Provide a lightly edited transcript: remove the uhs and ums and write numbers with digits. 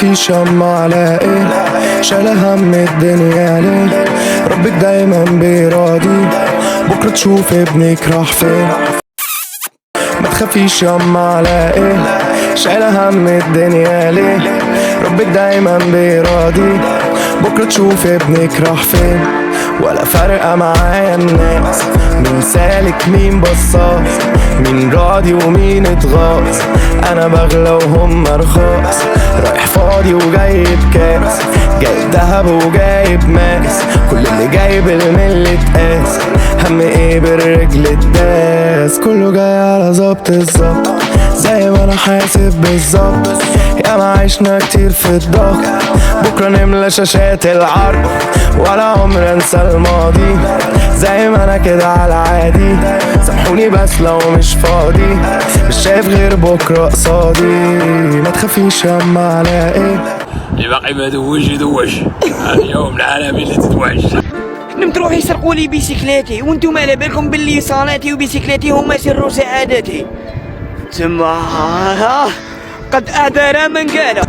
تخافيش يما على ايه، شايلة هم الدنيا ليه؟ ربك دايما بيراضي، بكرة تشوف ابنك راح فين. ما تخافيش يما على ايه، شايلة هم الدنيا ليه؟ ربك دايما بيراضي، بكرة تشوف ابنك راح فين. ولا فارقة معايا الناس، مين سالك مين بصاص، مين راضي ومين اتغاظ. انا بغلى وهم رخاص، رايح فاضي وجايب كاس، جايب دهب وجايب ماس، كل اللي جايب الملة قاس. هم ايه بالرجل الداس، كله جاي على ظبط الظبط، زي ما انا حاسب بالظبط. يا ما عشنا كتير في الضغط، بكرة نملى شاشات العرض، ولا عمر انسى الماضي، زي ما انا كده على عادي. سامحوني بس لو مش فاضي، مش شايف غير بكرة قصادي. ما تخافيش يما على ايه، اللي باقي ما دوش يدوش، اليوم العالمي اللي تدوش. نمت روحي يسرقوا لي بيسيكلاتي، وانتم على بالكم باللي صالاتي وبيسيكلاتي هما سر سعادتي. تما قد أعذر من قال